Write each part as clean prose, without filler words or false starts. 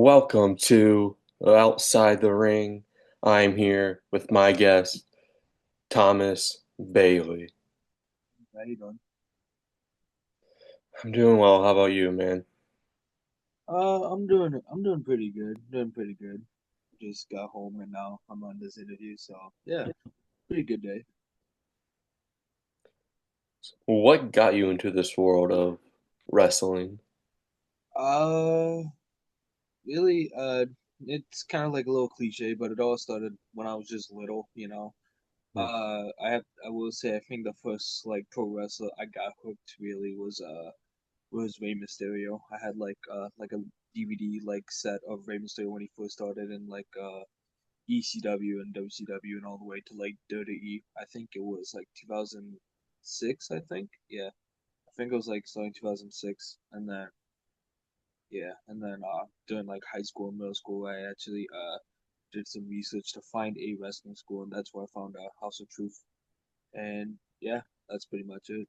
Welcome to Outside the Ring. I'm here with my guest, Thomas Bailey. How you doing? I'm doing well. How about you, man? I'm doing pretty good. Doing pretty good. Just got home and now I'm on this interview, so yeah, pretty good day. What got you into this world of wrestling? Uh, really, it's kind of like a little cliche, but it all started when I was just little. Hmm. I will say I think the first like pro wrestler I got hooked really was Rey Mysterio. I had like a DVD like set of Rey Mysterio when he first started in like ECW and WCW and all the way to like WWE. I think it was like 2006, I think. Yeah. I think it was like starting 2006 and then during like high school and middle school I actually did some research to find a wrestling school and that's where I found House of Truth. And yeah, that's pretty much it.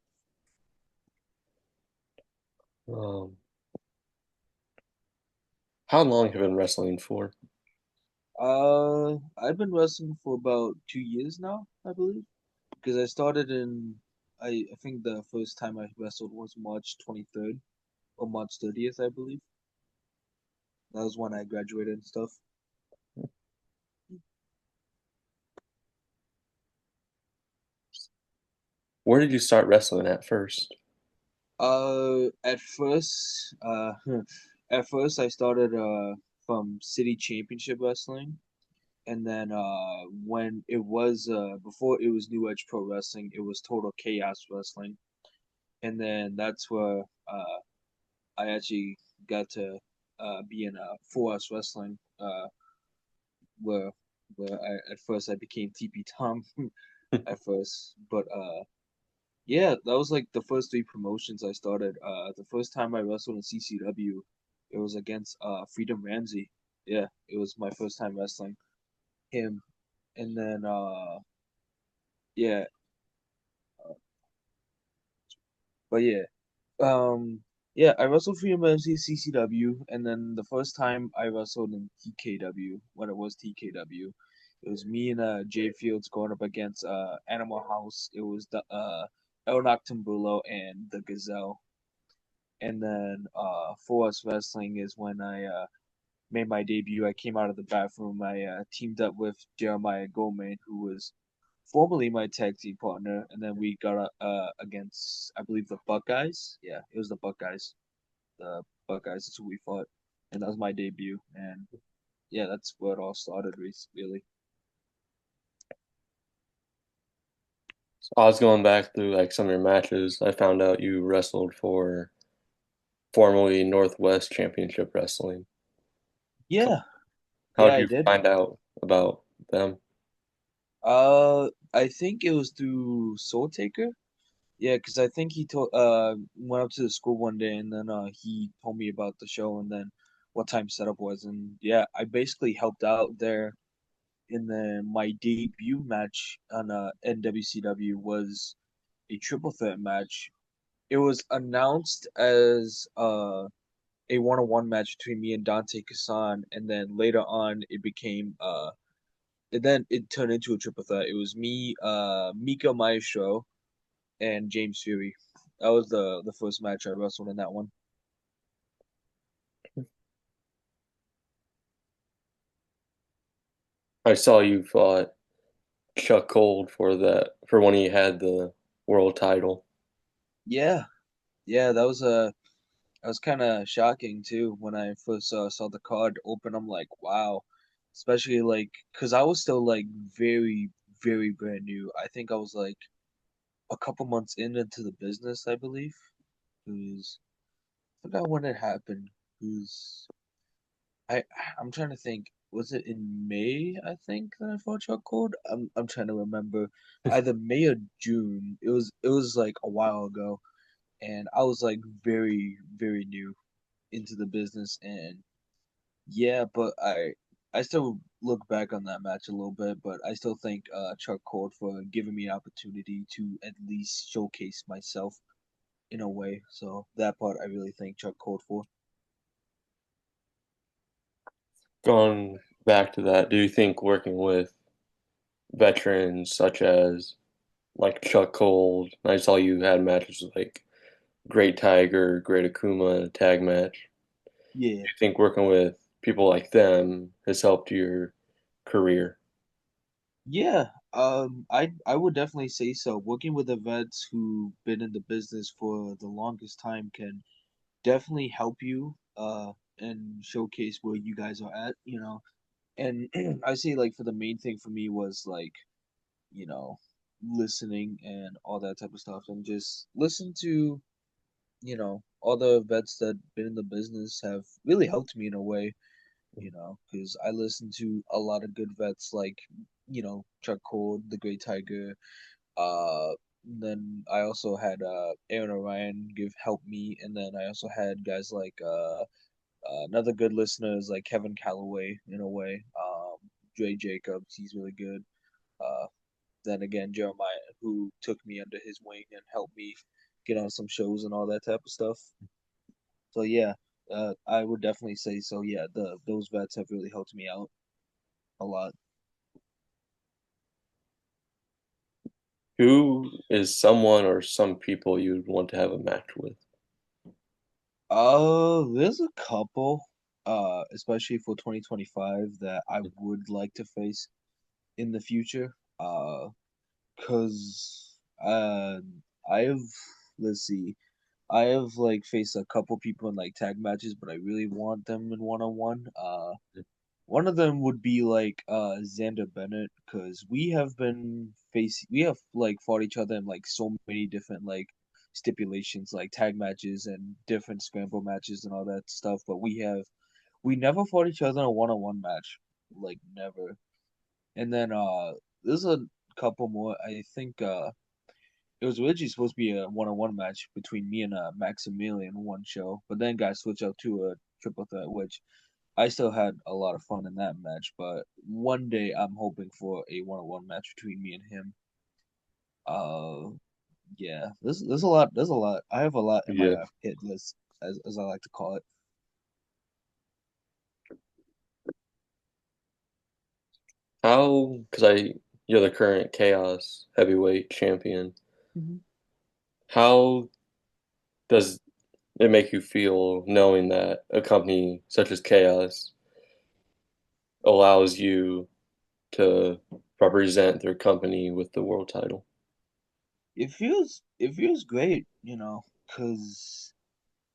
Um, how long have you been wrestling for? I've been wrestling for about 2 years now, I believe. Because I started I think the first time I wrestled was March 23rd or March 30th, I believe. That was when I graduated and stuff. Where did you start wrestling at first? At first, at first I started from City Championship Wrestling, and then when it was before it was New Age Pro Wrestling, it was Total Chaos Wrestling, and then that's where I actually got to be in 4S Wrestling, where at first I became TP Tom at first, but yeah, that was like the first three promotions I started. The first time I wrestled in CCW, it was against Freedom Ramsey. Yeah, it was my first time wrestling him, and then yeah, but yeah, um, yeah, I wrestled Freedom Ramsey CCW, and then the first time I wrestled in TKW when it was TKW, it was me and Jay Fields going up against Animal House. It was the El Noctambulo and the Gazelle. And then for us wrestling is when I made my debut. I came out of the bathroom. I teamed up with Jeremiah Goldman, who was formerly my tag team partner, and then we got against I believe the Buckeyes. Yeah, it was the Buckeyes. The Buckeyes is who we fought, and that was my debut. And yeah, that's where it all started, really. So I was going back through like some of your matches. I found out you wrestled for formerly Northwest Championship Wrestling. Yeah, How yeah, did I you did. find out about them? I think it was through Soul Taker. Yeah, because I think he told went up to the school one day and then he told me about the show and then what time setup was and yeah, I basically helped out there and then my debut match on NWCW was a triple threat match. It was announced as a one-on-one match between me and Dante Kasan and then later on it became and then it turned into a triple threat. It was me, Mika Maestro and James Fury. That was the first match I wrestled in that one. I saw you fought Chuck Cold for for when he had the world title. Yeah, yeah, that was kind of shocking too when I first saw the card open. I'm like, wow, especially like because I was still like very very brand new. I think I was like a couple months into the business, I believe. Who's I forgot when it happened. Who's I I'm trying to think. Was it in May, I think, that I fought Chuck Cold? I'm trying to remember. Either May or June. It was like a while ago. And I was like very, very new into the business and yeah, but I still look back on that match a little bit, but I still thank Chuck Cold for giving me an opportunity to at least showcase myself in a way. So that part I really thank Chuck Cold for. Going back to that, do you think working with veterans such as like Chuck Cole, I saw you had matches with like Great Tiger, Great Akuma in a tag match. Yeah. Do you think working with people like them has helped your career? Yeah, I would definitely say so. Working with the vets who've been in the business for the longest time can definitely help you and showcase where you guys are at, you know. And I say like for the main thing for me was like, you know, listening and all that type of stuff and just listen to, all the vets that been in the business have really helped me in a way, because I listen to a lot of good vets like, Chuck Cole, the Great Tiger. Uh, then I also had Aaron Orion give help me, and then I also had guys like another good listener is like Kevin Calloway in a way. Dre Jacobs, he's really good. Uh, then again, Jeremiah, who took me under his wing and helped me get on some shows and all that type of stuff. So yeah, I would definitely say so. Yeah, the those vets have really helped me out a lot. Who is someone or some people you'd want to have a match with? There's a couple, especially for 2025 that I would like to face in the future. Cause I have, let's see, I have like faced a couple people in like tag matches, but I really want them in one-on-one. One of them would be like Xander Bennett, because we have like fought each other in like so many different like stipulations, like tag matches and different scramble matches and all that stuff, but we never fought each other in a one-on-one match. Like never. And then there's a couple more. I think it was originally supposed to be a one-on-one match between me and Maximilian in one show, but then got switched out to a triple threat, which I still had a lot of fun in that match. But one day I'm hoping for a one-on-one match between me and him. Uh, yeah, there's a lot. There's a lot. I have a lot in my Yeah. hit list, as I like to call it. How, because you're the current Chaos Heavyweight Champion. Mhm. How does it make you feel knowing that a company such as Chaos allows you to represent their company with the world title? It feels great, because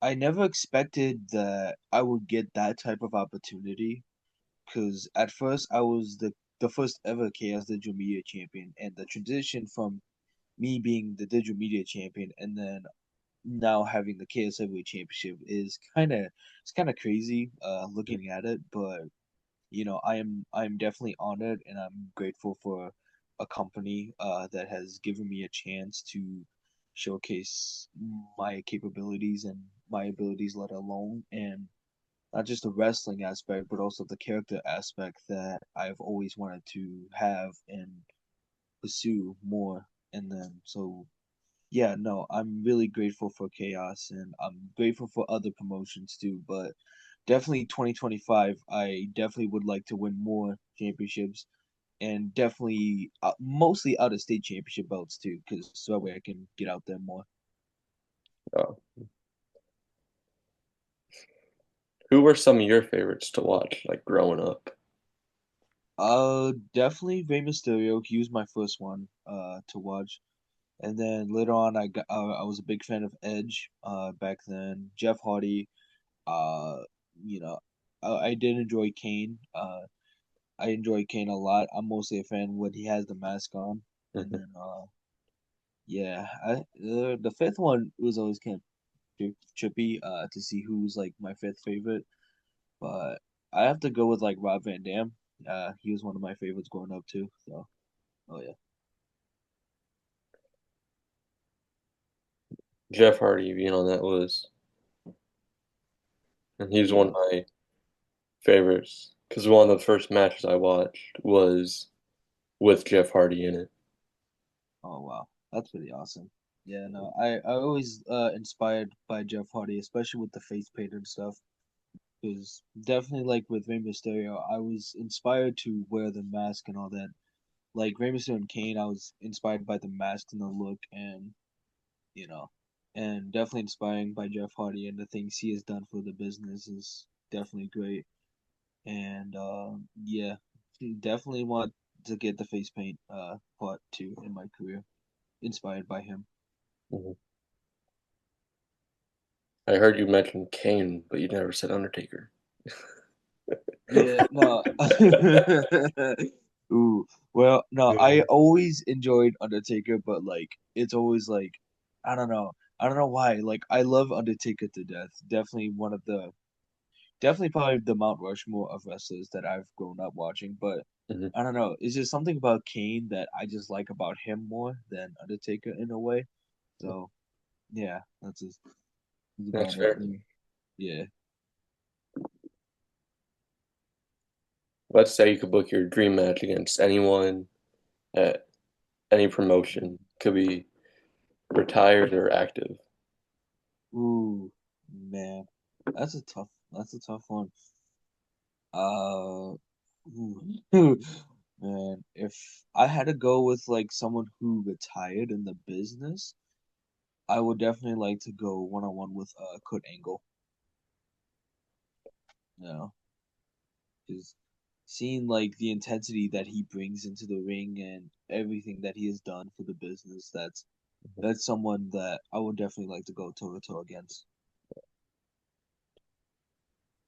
I never expected that I would get that type of opportunity. Because at first I was the first ever Chaos Digital Media Champion, and the transition from me being the Digital Media Champion and then now having the Chaos Heavyweight Championship is kind of crazy looking at it, but I'm definitely honored and I'm grateful for a company that has given me a chance to showcase my capabilities and my abilities, let alone, and not just the wrestling aspect, but also the character aspect that I've always wanted to have and pursue more. And then, so yeah, no, I'm really grateful for Chaos and I'm grateful for other promotions too. But definitely 2025, I definitely would like to win more championships and definitely mostly out of state championship belts too, because so that way I can get out there more. Uh, who were some of your favorites to watch, like growing up? Definitely Rey Mysterio. He was my first one to watch. And then later on, I was a big fan of Edge. Back then, Jeff Hardy. Uh, you know, I did enjoy Kane. I enjoy Kane a lot. I'm mostly a fan when he has the mask on. And Mhm. then, yeah, the fifth one was always kind of trippy. To see who's like my fifth favorite, but I have to go with like Rob Van Dam. He was one of my favorites growing up too. So, oh yeah, Jeff Hardy being on that list, and he was one of yeah. my favorites because one of the first matches I watched was with Jeff Hardy in it. Oh wow, that's pretty awesome. Yeah, no, I always inspired by Jeff Hardy, especially with the face paint and stuff. because definitely like with Rey Mysterio, I was inspired to wear the mask and all that. Like Rey Mysterio and Kane, I was inspired by the mask and the look, and you know, and definitely inspiring by Jeff Hardy and the things he has done for the business is definitely great. And yeah, definitely want to get the face paint part two in my career, inspired by him. Mhm. I heard you mention Kane, but you never said Undertaker. Yeah, no. Ooh, well, no, I Yeah. always enjoyed Undertaker, but like it's always like I don't know. I don't know why. Like I love Undertaker to death. Definitely probably the Mount Rushmore of wrestlers that I've grown up watching, but Mhm. I don't know. It's just something about Kane that I just like about him more than Undertaker in a way. So yeah, that's That's about it. fair. Yeah. Let's say you could book your dream match against anyone at any promotion. Could be retired or active. Ooh, man. That's a tough one. Uh, ooh. Man, if I had to go with like someone who retired in the business, I would definitely like to go one on one with Kurt Angle. You know, because seeing like the intensity that he brings into the ring and everything that he has done for the business, that's someone that I would definitely like to go toe to toe against.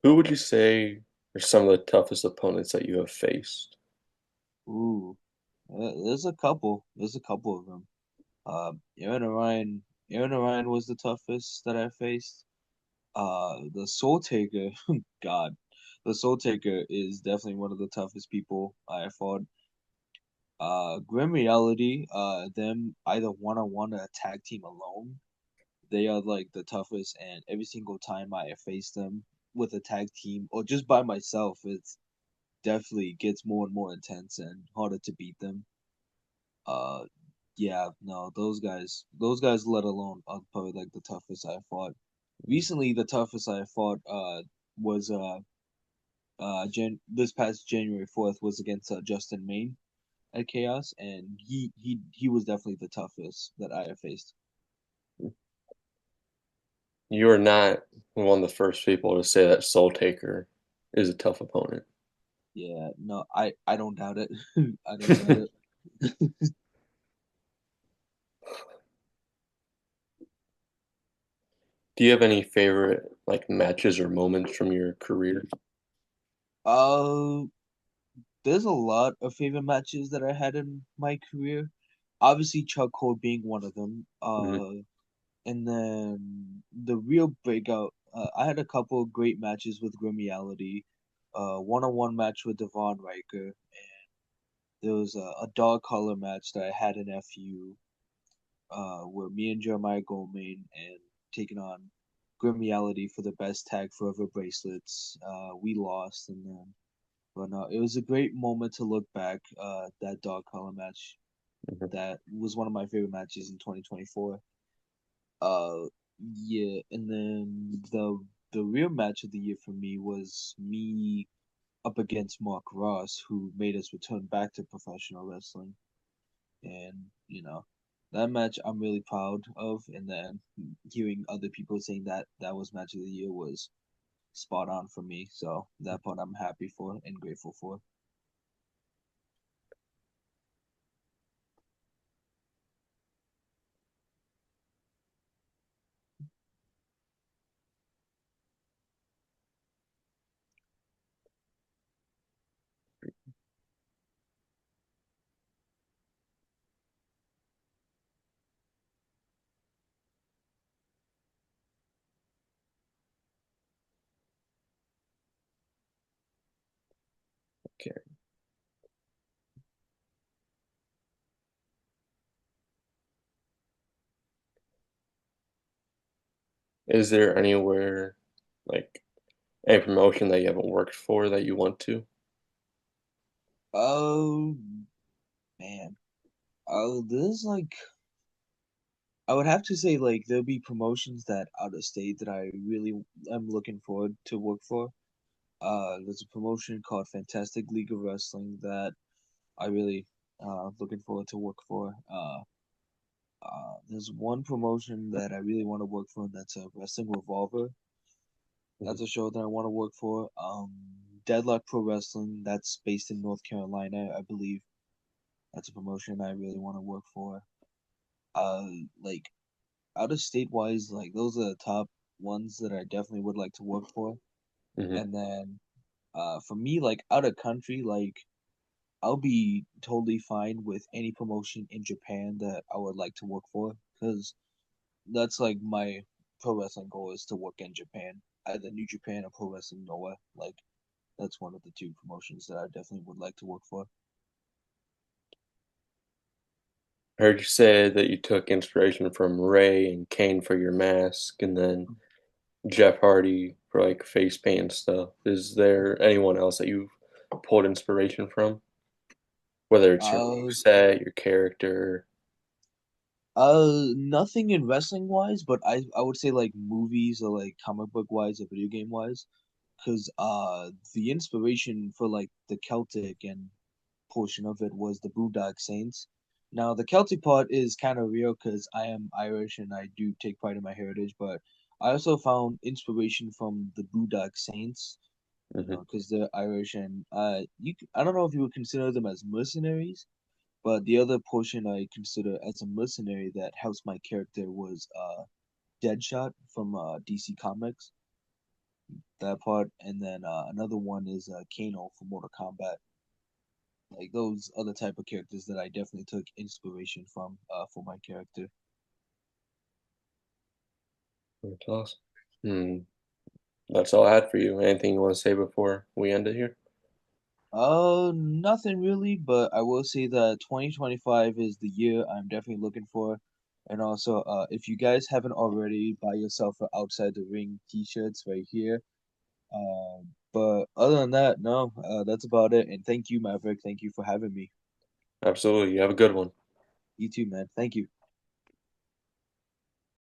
Who would you say are some of the toughest opponents that you have faced? Ooh, there's a couple. There's a couple of them. Aaron Orion. Aaron Orion was the toughest that I faced. The Soul Taker. God, the Soul Taker is definitely one of the toughest people I fought. Grim Reality. Them either one on one or a tag team alone. They are like the toughest, and every single time I face them with a tag team or just by myself, it's definitely gets more and more intense and harder to beat them. Uh, yeah, no, those guys, let alone are probably like the toughest I fought. Recently, the toughest I fought was this past January 4th was against Justin Main at Chaos, and he was definitely the toughest that I have faced. You are not one of the first people to say that Soul Taker is a tough opponent. Yeah, no, I don't doubt it. I don't doubt it. Do you have any favorite like matches or moments from your career? Uh, there's a lot of favorite matches that I had in my career. Obviously, Chuck Cole being one of them. Mhm. And then the real breakout. I had a couple of great matches with Grim Reality. One-on-one match with Devon Riker. There was a dog collar match that I had in FU. Where me and Jeremiah Goldman and taking on Grim Reality for the best tag forever bracelets. We lost, and then but no, it was a great moment to look back. That dog collar match Mhm. that was one of my favorite matches in 2024. Uh, yeah, and then the real match of the year for me was me up against Mark Ross, who made us return back to professional wrestling. And that match I'm really proud of. And then hearing other people saying that that was match of the year was spot on for me. So that part I'm happy for and grateful for. Okay. Is there anywhere like any promotion that you haven't worked for that you want to? Oh man. Oh, this like I would have to say like there'll be promotions that out of state that I really am looking forward to work for. There's a promotion called Fantastic League of Wrestling that I really looking forward to work for. There's one promotion that I really want to work for, and that's a Wrestling Revolver. Mhm. That's a show that I want to work for. Deadlock Pro Wrestling, that's based in North Carolina, I believe. That's a promotion I really want to work for. Uh, like out of state wise, like those are the top ones that I definitely would like to work for. Mhm. And then for me, like out of country, like I'll be totally fine with any promotion in Japan that I would like to work for, because that's like my pro wrestling goal is to work in Japan, either New Japan or Pro Wrestling Noah. Like that's one of the two promotions that I definitely would like to work for. I heard you say that you took inspiration from Ray and Kane for your mask, and then Jeff Hardy for like face paint and stuff. Is there anyone else that you've pulled inspiration from? Whether it's your Uh, set, your character. Nothing in wrestling wise, but I would say like movies or like comic book wise or video game wise, because the inspiration for like the Celtic and portion of it was the Boondock Saints. Now the Celtic part is kind of real because I am Irish and I do take pride in my heritage, but I also found inspiration from the Boondock Saints, you Hmm. know, because they're Irish and I don't know if you would consider them as mercenaries, but the other portion I consider as a mercenary that helps my character was Deadshot from DC Comics. That part, and then another one is Kano from Mortal Kombat. Like those other type of characters that I definitely took inspiration from for my character. That's awesome. Hmm. That's all I had for you. Anything you want to say before we end it here? Nothing really, but I will say that 2025 is the year I'm definitely looking for. And also, if you guys haven't already, buy yourself a outside the ring t-shirts right here. But other than that, no, that's about it. And thank you, Maverick. Thank you for having me. Absolutely. You have a good one. You too, man. Thank you.